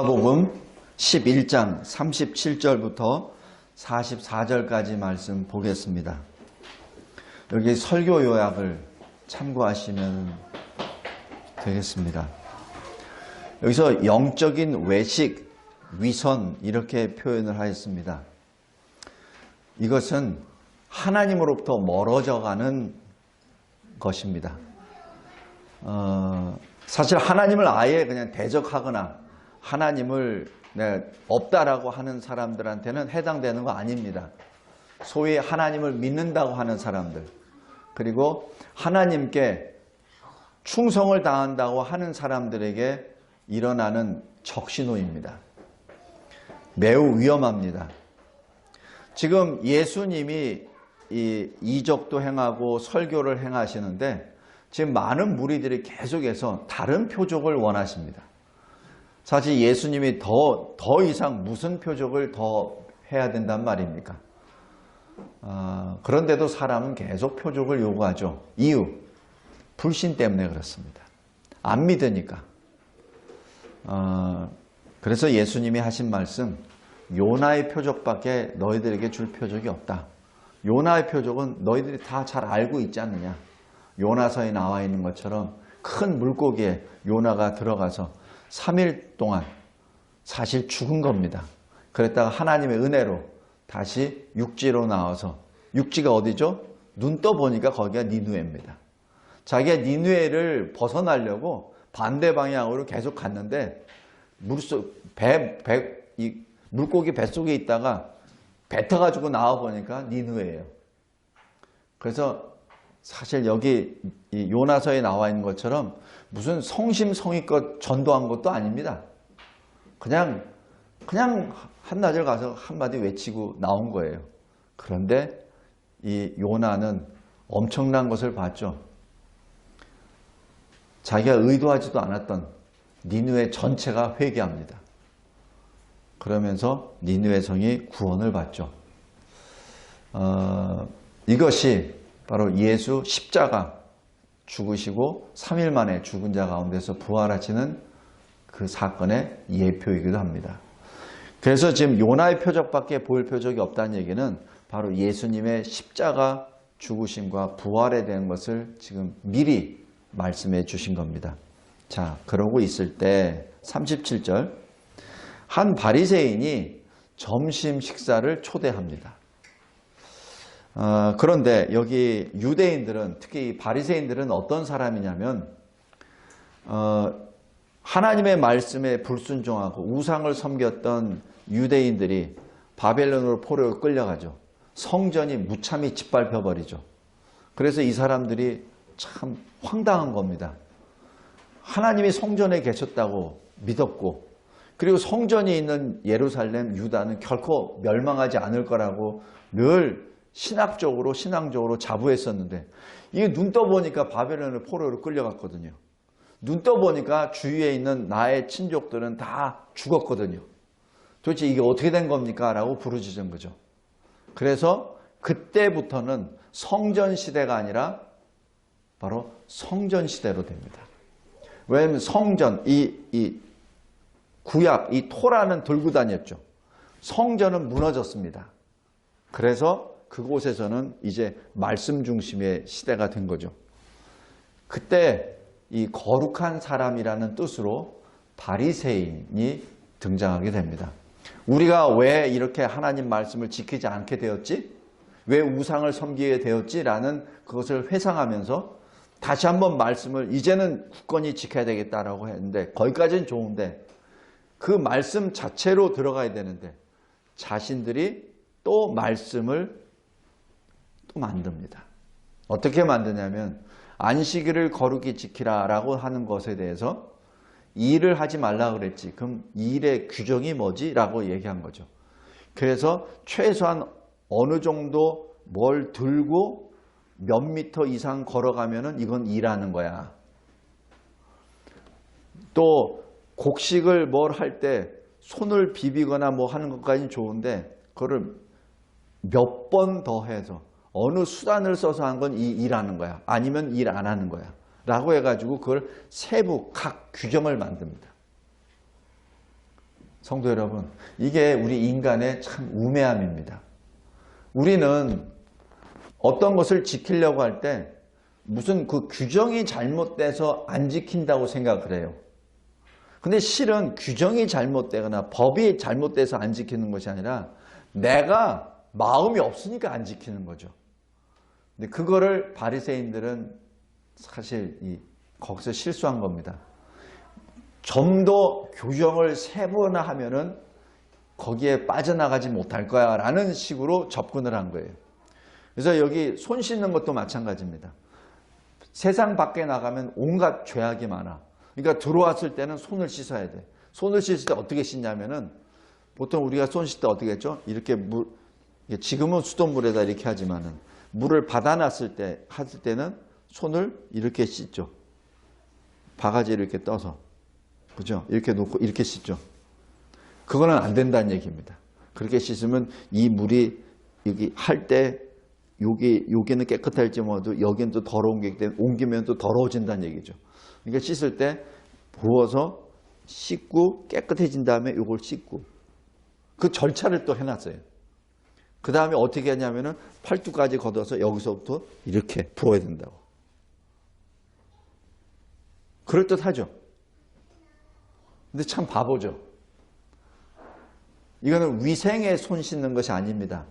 누가복음 11장 37절부터 44절까지 말씀 보겠습니다. 여기 설교 요약을 참고하시면 되겠습니다. 여기서 영적인 외식, 위선 이렇게 표현을 하였습니다. 이것은 하나님으로부터 멀어져가는 것입니다. 사실 하나님을 아예 그냥 대적하거나 하나님을 없다라고 하는 사람들한테는 해당되는 거 아닙니다. 소위 하나님을 믿는다고 하는 사람들, 그리고 하나님께 충성을 다한다고 하는 사람들에게 일어나는 적신호입니다. 매우 위험합니다. 지금 예수님이 이적도 행하고 설교를 행하시는데 지금 많은 무리들이 계속해서 다른 표적을 원하십니다. 사실 예수님이 더 이상 무슨 표적을 더 해야 된단 말입니까? 그런데도 사람은 계속 표적을 요구하죠. 이유, 불신 때문에 그렇습니다. 안 믿으니까. 그래서 예수님이 하신 말씀, 요나의 표적밖에 너희들에게 줄 표적이 없다. 요나의 표적은 너희들이 다 잘 알고 있지 않느냐. 요나서에 나와 있는 것처럼 큰 물고기에 요나가 들어가서 3일 동안 사실 죽은 겁니다. 그랬다가 하나님의 은혜로 다시 육지로 나와서, 육지가 어디죠? 눈 떠보니까 거기가 니느웨입니다. 자기가 니느웨를 벗어나려고 반대 방향으로 계속 갔는데 물고기 뱃속에 있다가 뱉어가지고 나와보니까 니느웨예요. 그래서 사실 여기 요나서에 나와 있는 것처럼 무슨 성심성의껏 전도한 것도 아닙니다. 그냥 한나절 가서 한마디 외치고 나온 거예요. 그런데 이 요나는 엄청난 것을 봤죠. 자기가 의도하지도 않았던 니느웨 전체가 회개합니다. 그러면서 니느웨 성이 구원을 받죠. 이것이 바로 예수 십자가 죽으시고 3일 만에 죽은 자 가운데서 부활하시는 그 사건의 예표이기도 합니다. 그래서 지금 요나의 표적밖에 보일 표적이 없다는 얘기는 바로 예수님의 십자가 죽으심과 부활에 대한 것을 지금 미리 말씀해 주신 겁니다. 자, 그러고 있을 때 37절, 한 바리새인이 점심 식사를 초대합니다. 그런데 여기 유대인들은, 특히 바리새인들은 어떤 사람이냐면 하나님의 말씀에 불순종하고 우상을 섬겼던 유대인들이 바벨론으로 포로로 끌려가죠. 성전이 무참히 짓밟혀 버리죠. 그래서 이 사람들이 참 황당한 겁니다. 하나님이 성전에 계셨다고 믿었고, 그리고 성전이 있는 예루살렘, 유다는 결코 멸망하지 않을 거라고 늘 신앙적으로 자부했었는데, 이게 눈 떠보니까 바벨론을 포로로 끌려갔거든요. 눈 떠보니까 주위에 있는 나의 친족들은 다 죽었거든요. 도대체 이게 어떻게 된 겁니까? 라고 부르짖은 거죠. 그래서 그때부터는 성전 시대가 아니라 바로 성전 시대로 됩니다. 왜냐하면 성전, 이 구약, 이 토라는 들고 다녔죠. 성전은 무너졌습니다. 그래서 그곳에서는 이제 말씀 중심의 시대가 된 거죠. 그때 이 거룩한 사람이라는 뜻으로 바리새인이 등장하게 됩니다. 우리가 왜 이렇게 하나님 말씀을 지키지 않게 되었지? 왜 우상을 섬기게 되었지? 라는 그것을 회상하면서 다시 한번 말씀을 이제는 굳건히 지켜야 되겠다라고 했는데, 거기까지는 좋은데 그 말씀 자체로 들어가야 되는데 자신들이 또 말씀을 또 만듭니다. 어떻게 만드냐면, 안식일을 거룩히 지키라 라고 하는 것에 대해서 일을 하지 말라 그랬지, 그럼 일의 규정이 뭐지? 라고 얘기한 거죠. 그래서 최소한 어느 정도 뭘 들고 몇 미터 이상 걸어가면은 이건 일하는 거야. 또 곡식을 뭘 할 때 손을 비비거나 뭐 하는 것까지는 좋은데, 그거를 몇 번 더 해서 어느 수단을 써서 한 건 일하는 거야, 아니면 일 안 하는 거야 라고 해가지고 그걸 세부 각 규정을 만듭니다. 성도 여러분, 이게 우리 인간의 참 우매함입니다. 우리는 어떤 것을 지키려고 할 때 무슨 그 규정이 잘못돼서 안 지킨다고 생각을 해요. 근데 실은 규정이 잘못되거나 법이 잘못돼서 안 지키는 것이 아니라 내가 마음이 없으니까 안 지키는 거죠. 근데 그거를 바리새인들은 사실 거기서 실수한 겁니다. 좀 더 규정을 세분화 하면은 거기에 빠져나가지 못할 거야 라는 식으로 접근을 한 거예요. 그래서 여기 손 씻는 것도 마찬가지입니다. 세상 밖에 나가면 온갖 죄악이 많아. 그러니까 들어왔을 때는 손을 씻어야 돼. 손을 씻을 때 어떻게 씻냐면은 보통 우리가 손 씻을 때 어떻게 했죠? 이렇게 지금은 수돗물에다 이렇게 하지만은 물을 받아놨을 때는 손을 이렇게 씻죠. 바가지를 이렇게 떠서. 그죠? 이렇게 놓고 이렇게 씻죠. 그거는 안 된다는 얘기입니다. 그렇게 씻으면 이 물이 여기 할 때 여기는 깨끗할지 모르도 여기는 또 더러운 게 있기 때문에 옮기면 또 더러워진다는 얘기죠. 그러니까 씻을 때 부어서 씻고 깨끗해진 다음에 이걸 씻고 그 절차를 또 해놨어요. 그 다음에 어떻게 하냐면은 팔뚝까지 걷어서 여기서부터 이렇게 부어야 된다고. 그럴듯하죠. 근데 참 바보죠. 이거는 위생에 손 씻는 것이 아닙니다.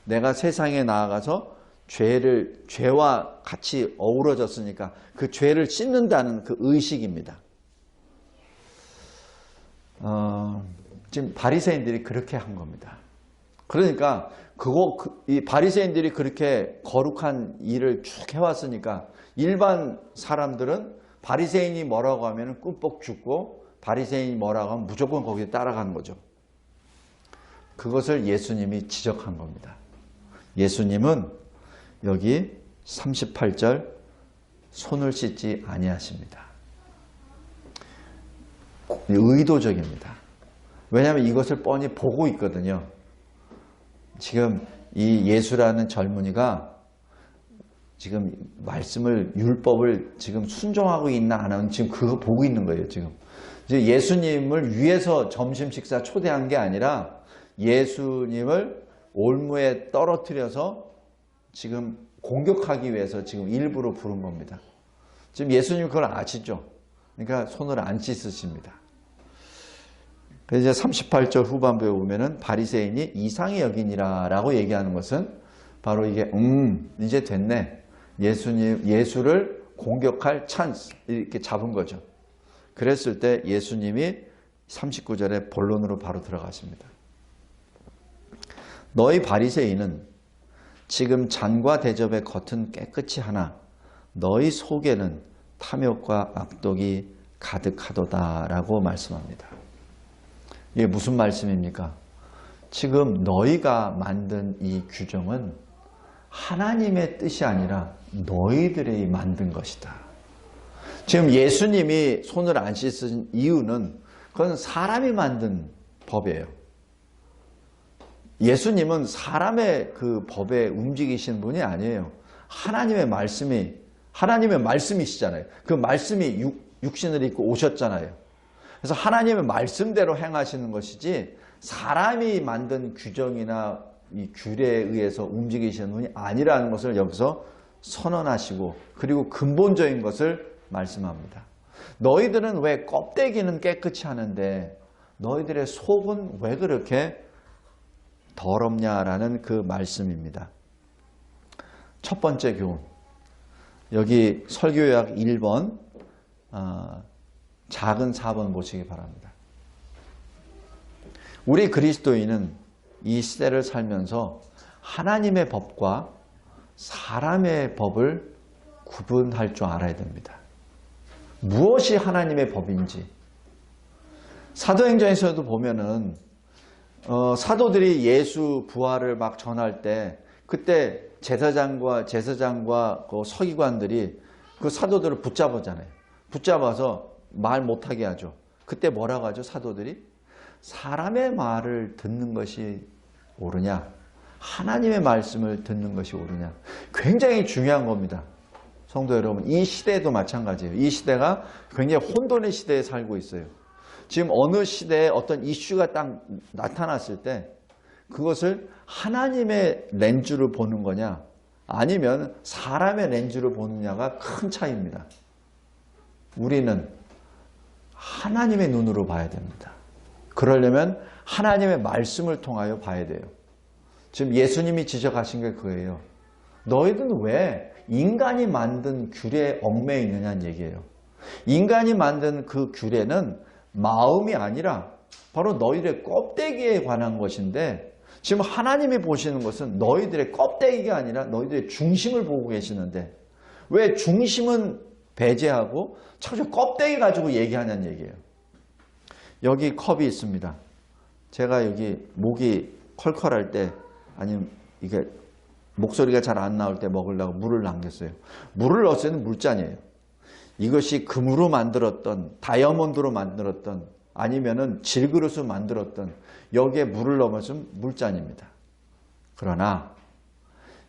내가 세상에 나아가서 죄와 같이 어우러졌으니까 그 죄를 씻는다는 그 의식입니다. 지금 바리새인들이 그렇게 한 겁니다. 그러니까 이 바리새인들이 그렇게 거룩한 일을 쭉 해왔으니까 일반 사람들은 바리새인이 뭐라고 하면 끔뻑 죽고 바리새인이 뭐라고 하면 무조건 거기에 따라가는 거죠. 그것을 예수님이 지적한 겁니다. 예수님은 여기 38절 손을 씻지 아니하십니다. 의도적입니다. 왜냐하면 이것을 뻔히 보고 있거든요. 지금 이 예수라는 젊은이가 지금 말씀을 율법을 지금 순종하고 있나 안 하는 지금 그거 보고 있는 거예요. 지금 이제 예수님을 위해서 점심 식사 초대한 게 아니라 예수님을 올무에 떨어뜨려서 지금 공격하기 위해서 지금 일부러 부른 겁니다. 지금 예수님 그걸 아시죠? 그러니까 손을 안 씻으십니다. 그래서 이제 38절 후반부에 보면은 바리새인이 이상히 여기니라 라고 얘기하는 것은 바로 이게 이제 됐네. 예수를 공격할 찬스 이렇게 잡은 거죠. 그랬을 때 예수님이 39절에 본론으로 바로 들어가십니다. 너희 바리새인은 지금 잔과 대접의 겉은 깨끗이 하나 너희 속에는 탐욕과 악독이 가득하도다 라고 말씀합니다. 이게 무슨 말씀입니까? 지금 너희가 만든 이 규정은 하나님의 뜻이 아니라 너희들이 만든 것이다. 지금 예수님이 손을 안 씻은 이유는 그건 사람이 만든 법이에요. 예수님은 사람의 그 법에 움직이신 분이 아니에요. 하나님의 말씀이시잖아요. 그 말씀이 육신을 입고 오셨잖아요. 그래서 하나님의 말씀대로 행하시는 것이지 사람이 만든 규정이나 이 규례에 의해서 움직이시는 분이 아니라는 것을 여기서 선언하시고 그리고 근본적인 것을 말씀합니다. 너희들은 왜 껍데기는 깨끗이 하는데 너희들의 속은 왜 그렇게 더럽냐라는 그 말씀입니다. 첫 번째 교훈. 여기 설교요약 1번 작은 4번 보시기 바랍니다. 우리 그리스도인은 이 시대를 살면서 하나님의 법과 사람의 법을 구분할 줄 알아야 됩니다. 무엇이 하나님의 법인지. 사도행전에서도 보면은 사도들이 예수 부활을 막 전할 때 그때 제사장과 그 서기관들이 그 사도들을 붙잡았잖아요. 붙잡아서 말 못하게 하죠. 그때 뭐라고 하죠? 사도들이 사람의 말을 듣는 것이 옳으냐 하나님의 말씀을 듣는 것이 옳으냐. 굉장히 중요한 겁니다. 성도 여러분, 이 시대도 마찬가지예요. 이 시대가 굉장히 혼돈의 시대에 살고 있어요. 지금 어느 시대에 어떤 이슈가 딱 나타났을 때 그것을 하나님의 렌즈로 보는 거냐 아니면 사람의 렌즈로 보느냐가 큰 차이입니다. 우리는 하나님의 눈으로 봐야 됩니다. 그러려면 하나님의 말씀을 통하여 봐야 돼요. 지금 예수님이 지적하신 게 그거예요. 너희들은 왜 인간이 만든 규례에 얽매여 있느냐는 얘기예요. 인간이 만든 그 규례는 마음이 아니라 바로 너희들의 껍데기에 관한 것인데 지금 하나님이 보시는 것은 너희들의 껍데기가 아니라 너희들의 중심을 보고 계시는데 왜 중심은 배제하고 자꾸 껍데기 가지고 얘기하냐는 얘기예요. 여기 컵이 있습니다. 제가 여기 목이 컬컬할 때 아니면 이게 목소리가 잘 안 나올 때 먹으려고 물을 남겼어요. 물을 넣었을 때는 물잔이에요. 이것이 금으로 만들었던 다이아몬드로 만들었던 아니면은 질그릇으로 만들었던 여기에 물을 넣으면 물잔입니다. 그러나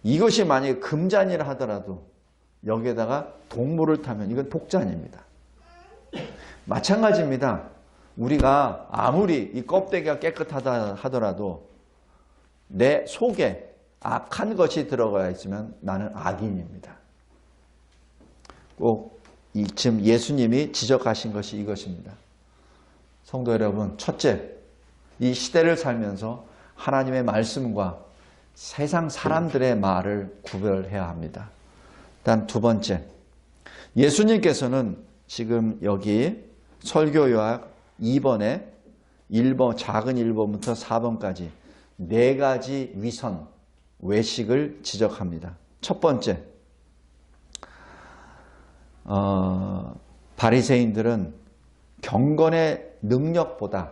이것이 만약에 금잔이라 하더라도 여기에다가 동물을 타면 이건 독잔입니다. 마찬가지입니다. 우리가 아무리 이 껍데기가 깨끗하다 하더라도 내 속에 악한 것이 들어가 있으면 나는 악인입니다. 꼭 지금 예수님이 지적하신 것이 이것입니다. 성도 여러분, 첫째, 이 시대를 살면서 하나님의 말씀과 세상 사람들의 말을 구별해야 합니다. 다음 두 번째, 예수님께서는 지금 여기 설교요약 2번에 1번, 작은 1번부터 4번까지 네 가지 위선, 외식을 지적합니다. 첫 번째, 바리새인들은 경건의 능력보다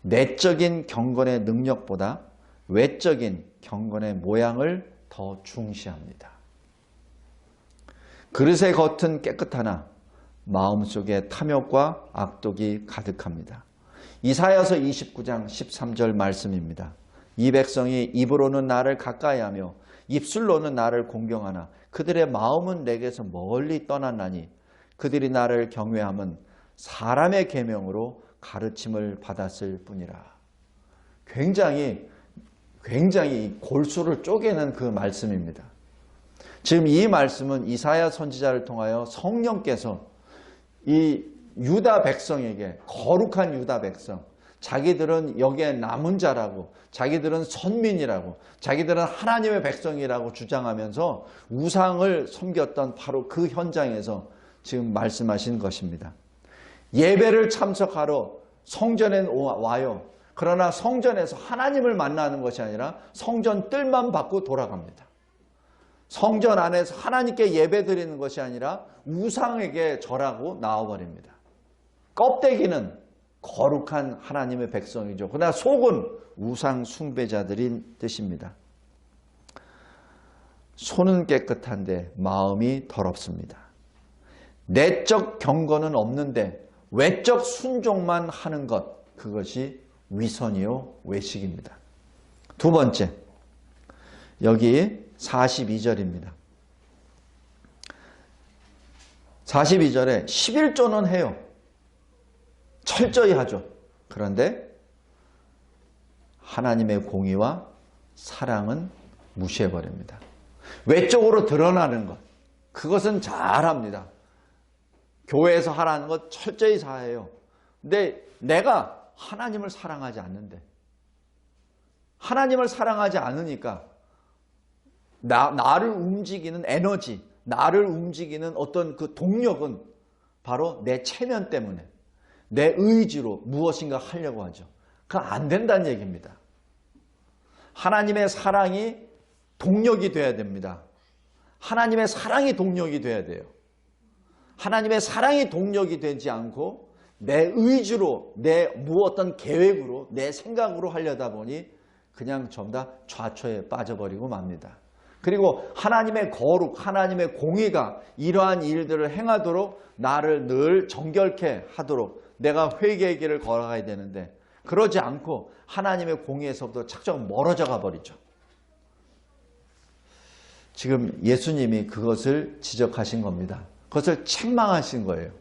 내적인 경건의 능력보다 외적인 경건의 모양을 더 중시합니다. 그릇의 겉은 깨끗하나 마음속에 탐욕과 악독이 가득합니다. 이사야서 29장 13절 말씀입니다. 이 백성이 입으로는 나를 가까이하며 입술로는 나를 공경하나 그들의 마음은 내게서 멀리 떠났나니 그들이 나를 경외함은 사람의 계명으로 가르침을 받았을 뿐이라. 굉장히 골수를 쪼개는 그 말씀입니다. 지금 이 말씀은 이사야 선지자를 통하여 성령께서 이 유다 백성에게, 거룩한 유다 백성, 자기들은 여기에 남은 자라고, 자기들은 선민이라고, 자기들은 하나님의 백성이라고 주장하면서 우상을 섬겼던 바로 그 현장에서 지금 말씀하신 것입니다. 예배를 참석하러 성전에 와요. 그러나 성전에서 하나님을 만나는 것이 아니라 성전 뜰만 받고 돌아갑니다. 성전 안에서 하나님께 예배 드리는 것이 아니라 우상에게 절하고 나와버립니다. 껍데기는 거룩한 하나님의 백성이죠. 그러나 속은 우상 숭배자들인 뜻입니다. 손은 깨끗한데 마음이 더럽습니다. 내적 경건은 없는데 외적 순종만 하는 것, 그것이 위선이요 외식입니다. 두 번째, 여기 42절입니다. 42절에 11조는 해요. 철저히 하죠. 그런데 하나님의 공의와 사랑은 무시해버립니다. 외적으로 드러나는 것, 그것은 잘합니다. 교회에서 하라는 것 철저히 다해요. 근데 내가 하나님을 사랑하지 않는데, 하나님을 사랑하지 않으니까 나를 움직이는 에너지, 나를 움직이는 어떤 그 동력은 바로 내 체면 때문에, 내 의지로 무엇인가 하려고 하죠. 그건 안 된다는 얘기입니다. 하나님의 사랑이 동력이 돼야 됩니다. 하나님의 사랑이 동력이 돼야 돼요. 하나님의 사랑이 동력이 되지 않고 내 의지로, 내 무엇던 계획으로, 내 생각으로 하려다 보니 그냥 전부 다 좌초에 빠져버리고 맙니다. 그리고 하나님의 거룩, 하나님의 공의가 이러한 일들을 행하도록 나를 늘 정결케 하도록 내가 회개의 길을 걸어가야 되는데, 그러지 않고 하나님의 공의에서부터 착착 멀어져 가버리죠. 지금 예수님이 그것을 지적하신 겁니다. 그것을 책망하신 거예요.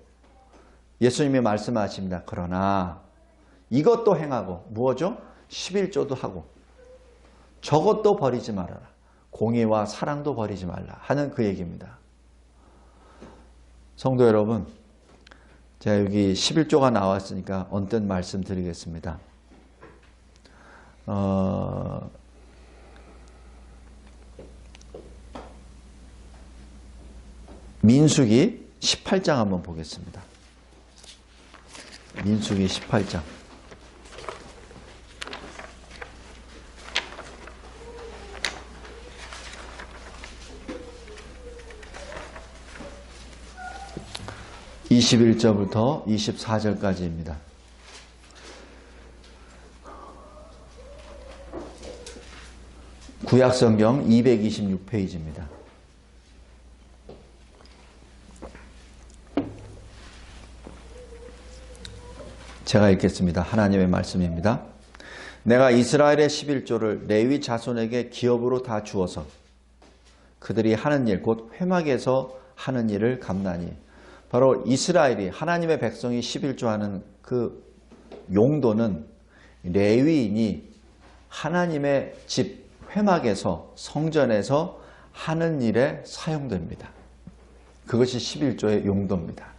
예수님이 말씀하십니다. 그러나 이것도 행하고 무엇죠? 11조도 하고 저것도 버리지 말아라. 공의와 사랑도 버리지 말라 하는 그 얘기입니다. 성도 여러분, 제가 여기 11조가 나왔으니까 언뜻 말씀드리겠습니다. 민수기 18장 한번 보겠습니다. 민수기 18장. (21절부터) (24절까지입니다) 구약성경 226페이지입니다. 제가 읽겠습니다. 하나님의 말씀입니다. 내가 이스라엘의 11조를 레위 자손에게 기업으로 다 주어서 그들이 하는 일, 곧 회막에서 하는 일을 갚나니. 바로 이스라엘이, 하나님의 백성이 11조 하는 그 용도는 레위인이 하나님의 집 회막에서, 성전에서 하는 일에 사용됩니다. 그것이 11조의 용도입니다.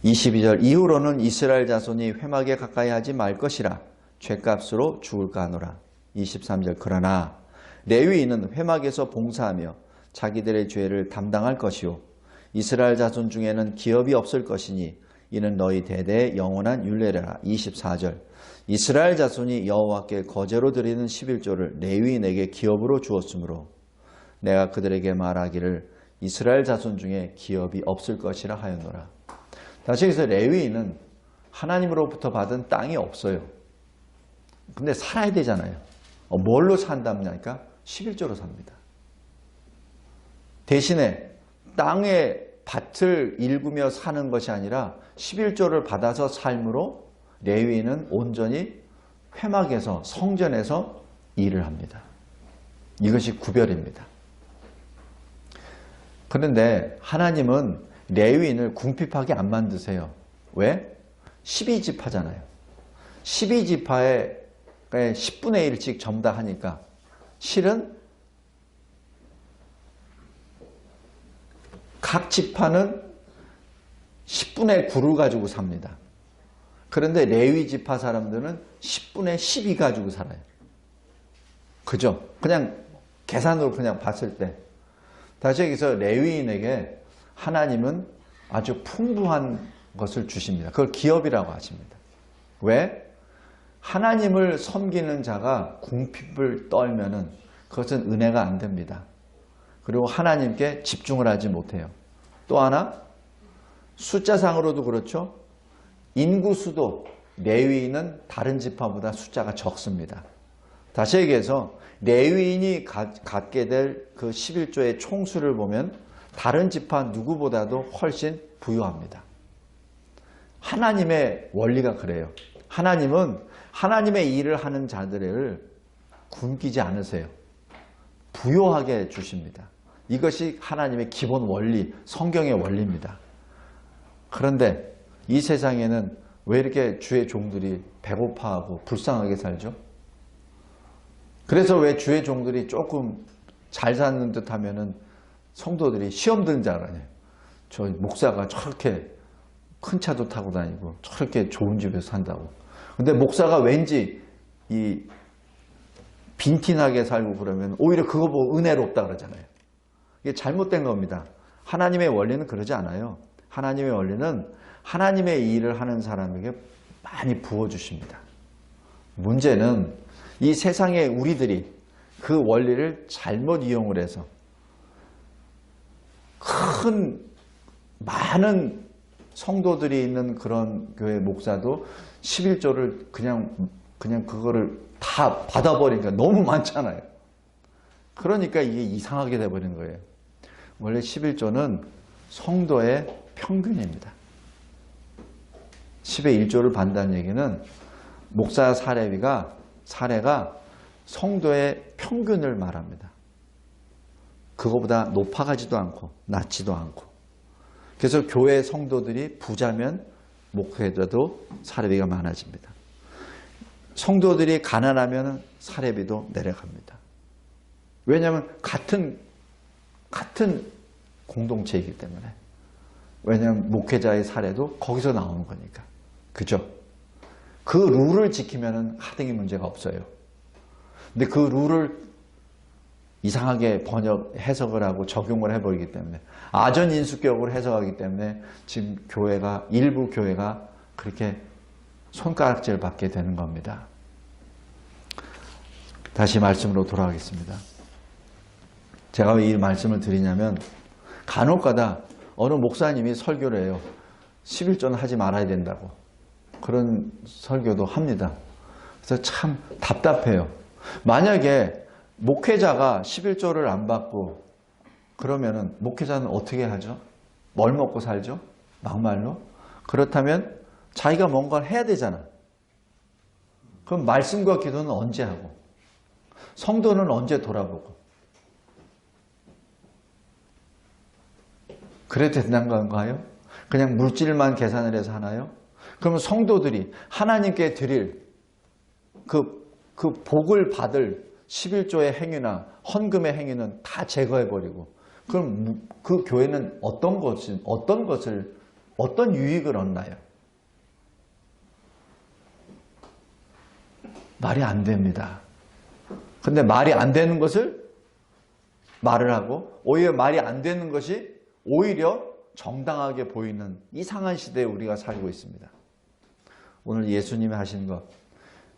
22절, 이후로는 이스라엘 자손이 회막에 가까이 하지 말 것이라 죗값으로 죽을까 하노라. 23절, 그러나 레위인은 회막에서 봉사하며 자기들의 죄를 담당할 것이요 이스라엘 자손 중에는 기업이 없을 것이니 이는 너희 대대의 영원한 율례라. 24절, 이스라엘 자손이 여호와께 거제로 드리는 11조를 레위인에게 기업으로 주었으므로 내가 그들에게 말하기를 이스라엘 자손 중에 기업이 없을 것이라 하였노라. 다시 여기서 레위인은 하나님으로부터 받은 땅이 없어요. 근데 살아야 되잖아요. 뭘로 산답니까? 11조로 삽니다. 대신에 땅의 밭을 일구며 사는 것이 아니라 11조를 받아서 삶으로 레위인은 온전히 회막에서, 성전에서 일을 합니다. 이것이 구별입니다. 그런데 하나님은 레위인을 궁핍하게 안 만드세요. 왜? 12지파잖아요. 12지파에 10분의 1씩 점다하니까 실은 각 지파는 10분의 9를 가지고 삽니다. 그런데 레위 지파 사람들은 10분의 12 가지고 살아요. 그죠? 그냥 계산으로 그냥 봤을 때. 다시 여기서 레위인에게 하나님은 아주 풍부한 것을 주십니다. 그걸 기업이라고 하십니다. 왜? 하나님을 섬기는 자가 궁핍을 떨면은 그것은 은혜가 안 됩니다. 그리고 하나님께 집중을 하지 못해요. 또 하나, 숫자상으로도 그렇죠. 인구수도 레위인은 다른 지파보다 숫자가 적습니다. 다시 얘기해서 레위인이 갖게 될 그 11조의 총수를 보면 다른 지파 누구보다도 훨씬 부유합니다. 하나님의 원리가 그래요. 하나님은 하나님의 일을 하는 자들을 굶기지 않으세요. 부유하게 주십니다. 이것이 하나님의 기본 원리, 성경의 원리입니다. 그런데 이 세상에는 왜 이렇게 주의 종들이 배고파하고 불쌍하게 살죠? 그래서 왜 주의 종들이 조금 잘 사는 듯 하면은 성도들이 시험 드는 줄 알아요. 저 목사가 저렇게 큰 차도 타고 다니고 저렇게 좋은 집에서 산다고. 근데 목사가 왠지 이 빈티나게 살고 그러면 오히려 그거 보고 은혜롭다 그러잖아요. 이게 잘못된 겁니다. 하나님의 원리는 그러지 않아요. 하나님의 원리는 하나님의 일을 하는 사람에게 많이 부어주십니다. 문제는 이 세상의 우리들이 그 원리를 잘못 이용을 해서 많은 성도들이 있는 그런 교회 목사도 11조를 그냥 그거를 다 받아버리니까 너무 많잖아요. 그러니까 이게 이상하게 돼버린 거예요. 원래 11조는 성도의 평균입니다. 10의 1조를 받는다는 얘기는 목사 사례가 성도의 평균을 말합니다. 그거보다 높아가지도 않고 낮지도 않고. 그래서 교회 성도들이 부자면 목회자도 사례비가 많아집니다. 성도들이 가난하면 사례비도 내려갑니다. 왜냐하면 같은 공동체이기 때문에. 왜냐하면 목회자의 사례도 거기서 나오는 거니까. 그죠? 그 룰을 지키면 하등의 문제가 없어요. 근데 그 룰을 이상하게 해석을 하고 적용을 해버리기 때문에 아전인수격으로 해석하기 때문에 지금 일부 교회가 그렇게 손가락질 받게 되는 겁니다. 다시 말씀으로 돌아가겠습니다. 제가 왜 이 말씀을 드리냐면 간혹가다 어느 목사님이 설교를 해요. 11조는 하지 말아야 된다고. 그런 설교도 합니다. 그래서 참 답답해요. 만약에 목회자가 11조를 안 받고 그러면은 목회자는 어떻게 하죠? 뭘 먹고 살죠? 막말로? 그렇다면 자기가 뭔가를 해야 되잖아. 그럼 말씀과 기도는 언제 하고? 성도는 언제 돌아보고? 그래도 된다는 건가요? 그냥 물질만 계산을 해서 하나요? 그러면 성도들이 하나님께 드릴 그 복을 받을 11조의 행위나 헌금의 행위는 다 제거해버리고 그럼 그 교회는 어떤 유익을 얻나요? 말이 안 됩니다. 근데 말이 안 되는 것을 말을 하고 오히려 말이 안 되는 것이 오히려 정당하게 보이는 이상한 시대에 우리가 살고 있습니다. 오늘 예수님이 하신 것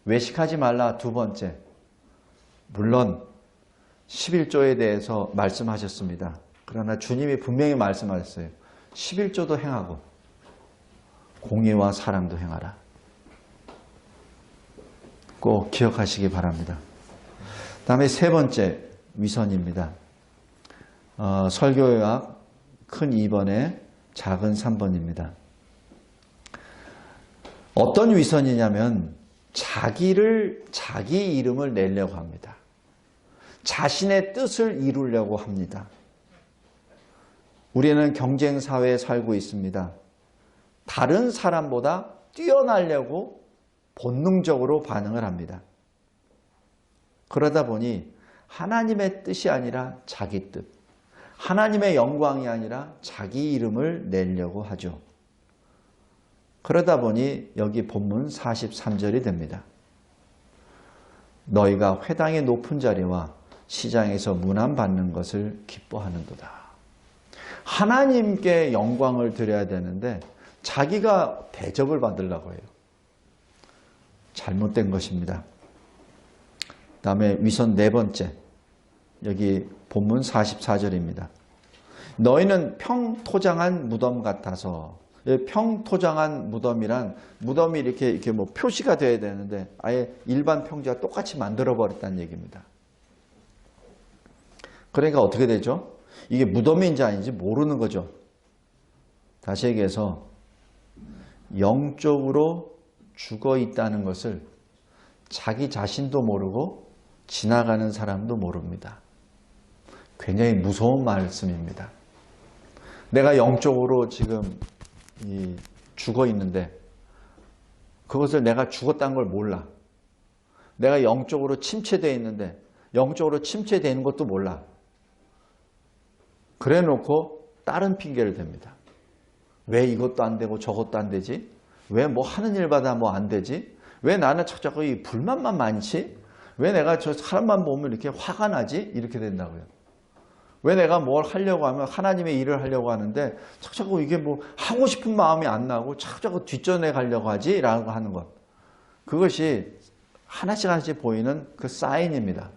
외식하지 말라 두 번째. 물론 11조에 대해서 말씀하셨습니다. 그러나 주님이 분명히 말씀하셨어요. 11조도 행하고 공의와 사랑도 행하라. 꼭 기억하시기 바랍니다. 다음에 세 번째 위선입니다. 설교요약 큰 2번에 작은 3번입니다. 어떤 위선이냐면 자기 이름을 내려고 합니다. 자신의 뜻을 이루려고 합니다. 우리는 경쟁사회에 살고 있습니다. 다른 사람보다 뛰어나려고 본능적으로 반응을 합니다. 그러다 보니 하나님의 뜻이 아니라 자기 뜻, 하나님의 영광이 아니라 자기 이름을 내려고 하죠. 그러다 보니 여기 본문 43절이 됩니다. 너희가 회당의 높은 자리와 시장에서 문안받는 것을 기뻐하는도다. 하나님께 영광을 드려야 되는데 자기가 대접을 받으려고 해요. 잘못된 것입니다. 다음에 위선 네 번째, 여기 본문 44절입니다. 너희는 평토장한 무덤 같아서, 평토장한 무덤이란 무덤이 이렇게 뭐 표시가 돼야 되는데 아예 일반 평지와 똑같이 만들어 버렸다는 얘기입니다. 그러니까 어떻게 되죠? 이게 무덤인지 아닌지 모르는 거죠. 다시 얘기해서 영적으로 죽어 있다는 것을 자기 자신도 모르고 지나가는 사람도 모릅니다. 굉장히 무서운 말씀입니다. 내가 영적으로 지금 죽어 있는데 그것을 내가 죽었다는 걸 몰라. 내가 영적으로 침체되어 있는데 영적으로 침체되어 있는 것도 몰라. 그래 놓고 다른 핑계를 댑니다. 왜 이것도 안 되고 저것도 안 되지? 왜 뭐 하는 일마다 뭐 안 되지? 왜 나는 자꾸 이 불만만 많지? 왜 내가 저 사람만 보면 이렇게 화가 나지? 이렇게 된다고요. 왜 내가 뭘 하려고 하면 하나님의 일을 하려고 하는데 자꾸 이게 뭐 하고 싶은 마음이 안 나고 자꾸 뒷전에 가려고 하지? 라고 하는 것. 그것이 하나씩 보이는 그 사인입니다.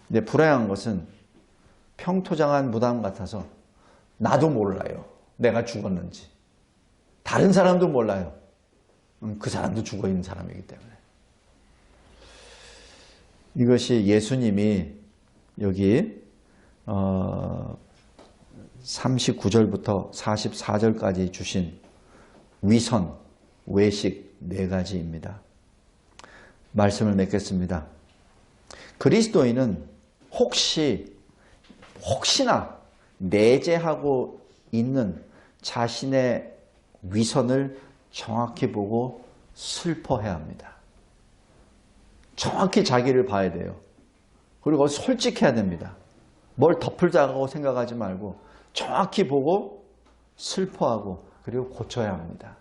근데 불행한 것은 평토장한 무덤 같아서 나도 몰라요. 내가 죽었는지. 다른 사람도 몰라요. 그 사람도 죽어 있는 사람이기 때문에. 이것이 예수님이 여기 39절부터 44절까지 주신 위선, 외식 네 가지입니다. 말씀을 맺겠습니다. 그리스도인은 혹시나 내재하고 있는 자신의 위선을 정확히 보고 슬퍼해야 합니다. 정확히 자기를 봐야 돼요. 그리고 솔직해야 됩니다. 뭘 덮으자고 생각하지 말고 정확히 보고 슬퍼하고 그리고 고쳐야 합니다.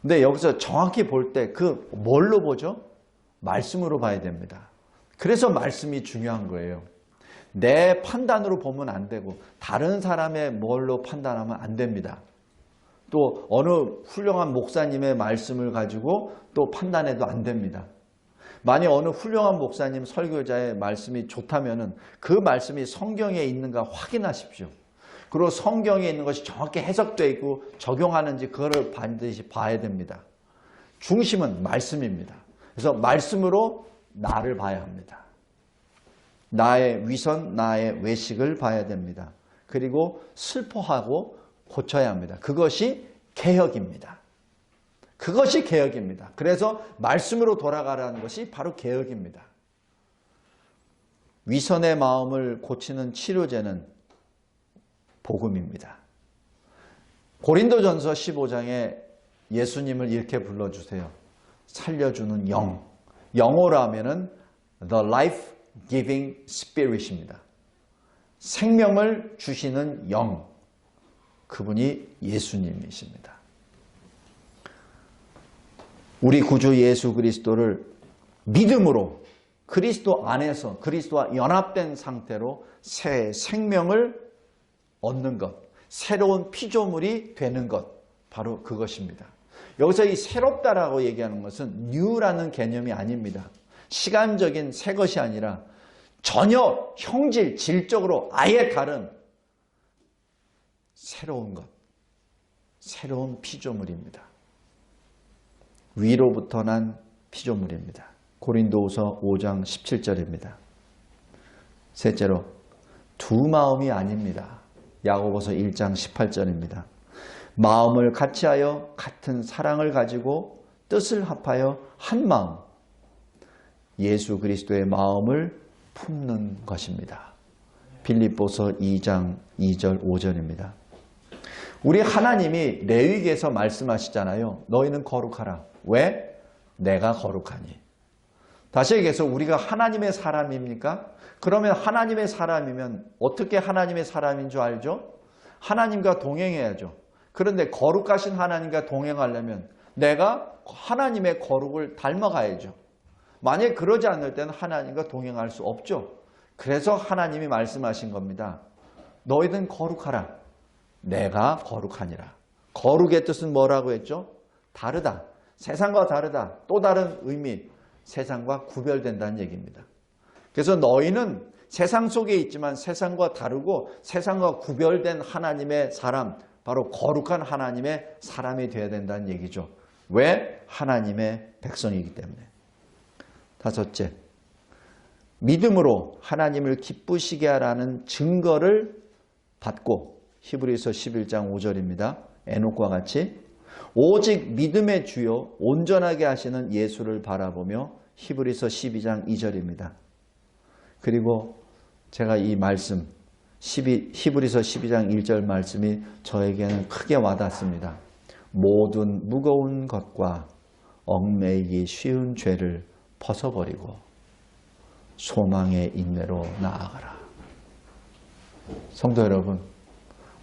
근데 여기서 정확히 볼 때 그 뭘로 보죠? 말씀으로 봐야 됩니다. 그래서 말씀이 중요한 거예요. 내 판단으로 보면 안 되고 다른 사람의 뭘로 판단하면 안 됩니다. 또 어느 훌륭한 목사님의 말씀을 가지고 또 판단해도 안 됩니다. 만약 어느 훌륭한 목사님 설교자의 말씀이 좋다면 그 말씀이 성경에 있는가 확인하십시오. 그리고 성경에 있는 것이 정확히 해석되어 있고 적용하는지 그거를 반드시 봐야 됩니다. 중심은 말씀입니다. 그래서 말씀으로 나를 봐야 합니다. 나의 위선, 나의 외식을 봐야 됩니다. 그리고 슬퍼하고 고쳐야 합니다. 그것이 개혁입니다. 그것이 개혁입니다. 그래서 말씀으로 돌아가라는 것이 바로 개혁입니다. 위선의 마음을 고치는 치료제는 복음입니다. 고린도전서 15장에 예수님을 이렇게 불러주세요. 살려주는 영. 영어로 하면은 The Life-Giving Spirit입니다. 생명을 주시는 영. 그분이 예수님이십니다. 우리 구주 예수 그리스도를 믿음으로 그리스도 안에서 그리스도와 연합된 상태로 새 생명을 얻는 것, 새로운 피조물이 되는 것, 바로 그것입니다. 여기서 이 새롭다라고 얘기하는 것은 new라는 개념이 아닙니다. 시간적인 새 것이 아니라 전혀 형질, 질적으로 아예 다른 새로운 것, 새로운 피조물입니다. 위로부터 난 피조물입니다. 고린도후서 5장 17절입니다. 셋째로 두 마음이 아닙니다. 야고보서 1장 18절입니다. 마음을 같이하여 같은 사랑을 가지고 뜻을 합하여 한 마음, 예수 그리스도의 마음을 품는 것입니다. 빌립보서 2장 2절 5절입니다. 우리 하나님이 레위기에서 말씀하시잖아요. 너희는 거룩하라. 왜? 내가 거룩하니. 다시 얘기해서 우리가 하나님의 사람입니까? 그러면 하나님의 사람이면 어떻게 하나님의 사람인 줄 알죠? 하나님과 동행해야죠. 그런데 거룩하신 하나님과 동행하려면 내가 하나님의 거룩을 닮아가야죠. 만약 그러지 않을 때는 하나님과 동행할 수 없죠. 그래서 하나님이 말씀하신 겁니다. 너희는 거룩하라. 내가 거룩하니라. 거룩의 뜻은 뭐라고 했죠? 다르다. 세상과 다르다. 또 다른 의미. 세상과 구별된다는 얘기입니다. 그래서 너희는 세상 속에 있지만 세상과 다르고 세상과 구별된 하나님의 사람, 바로 거룩한 하나님의 사람이 되어야 된다는 얘기죠. 왜? 하나님의 백성이기 때문에. 다섯째, 믿음으로 하나님을 기쁘시게 하라는 증거를 받고 히브리서 11장 5절입니다. 에녹과 같이 오직 믿음의 주요 온전하게 하시는 예수를 바라보며 히브리서 12장 2절입니다. 그리고 제가 이 말씀 히브리서 12장 1절 말씀이 저에게는 크게 와닿습니다. 모든 무거운 것과 얽매이기 쉬운 죄를 벗어버리고 소망의 인내로 나아가라. 성도 여러분,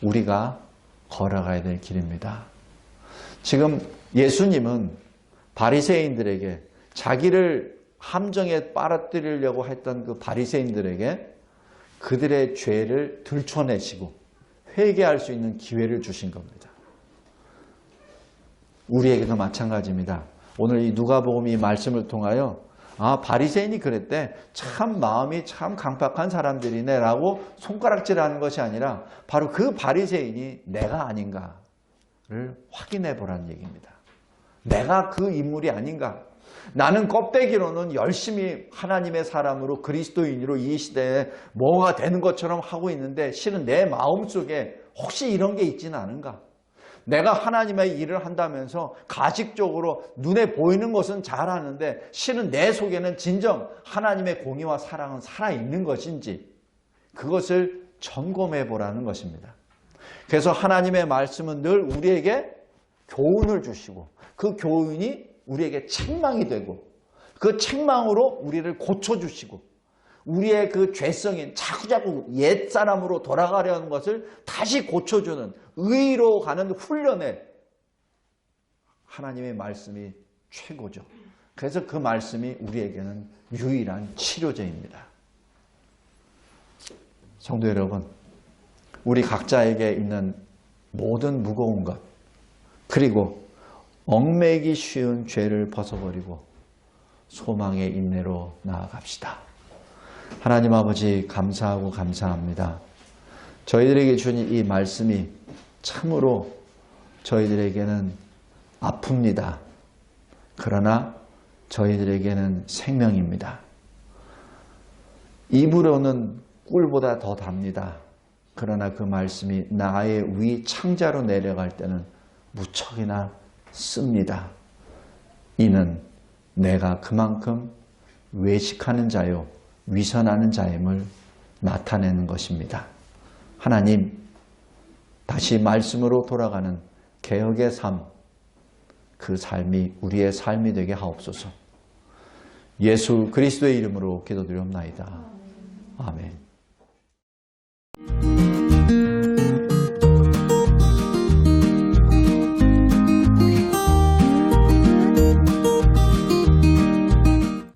우리가 걸어가야 될 길입니다. 지금 예수님은 바리새인들에게 자기를 함정에 빨아들이려고 했던 그 바리새인들에게 그들의 죄를 들춰내시고 회개할 수 있는 기회를 주신 겁니다. 우리에게도 마찬가지입니다. 오늘 이 누가복음 이 말씀을 통하여 바리새인이 그랬대. 참 마음이 참 강팍한 사람들이네 라고 손가락질하는 것이 아니라 바로 그 바리새인이 내가 아닌가를 확인해 보라는 얘기입니다. 내가 그 인물이 아닌가. 나는 껍데기로는 열심히 하나님의 사람으로 그리스도인으로 이 시대에 뭐가 되는 것처럼 하고 있는데 실은 내 마음속에 혹시 이런 게 있지는 않은가. 내가 하나님의 일을 한다면서 가식적으로 눈에 보이는 것은 잘하는데 실은 내 속에는 진정 하나님의 공의와 사랑은 살아있는 것인지 그것을 점검해 보라는 것입니다. 그래서 하나님의 말씀은 늘 우리에게 교훈을 주시고 그 교훈이 우리에게 책망이 되고 그 책망으로 우리를 고쳐주시고 우리의 그 죄성인 자꾸자꾸 옛사람으로 돌아가려는 것을 다시 고쳐주는 의로 가는 훈련에 하나님의 말씀이 최고죠. 그래서 그 말씀이 우리에게는 유일한 치료제입니다. 성도 여러분, 우리 각자에게 있는 모든 무거운 것 그리고 얽매이기 쉬운 죄를 벗어버리고 소망의 인내로 나아갑시다. 하나님 아버지 감사하고 감사합니다. 저희들에게 주신 이 말씀이 참으로 저희들에게는 아픕니다. 그러나 저희들에게는 생명입니다. 입으로는 꿀보다 더 답니다. 그러나 그 말씀이 나의 위 창자로 내려갈 때는 무척이나 씁니다. 이는 내가 그만큼 외식하는 자요 위선하는 자임을 나타내는 것입니다. 하나님, 다시 말씀으로 돌아가는 개혁의 삶, 그 삶이 우리의 삶이 되게 하옵소서. 예수 그리스도의 이름으로 기도드리옵나이다. 아멘.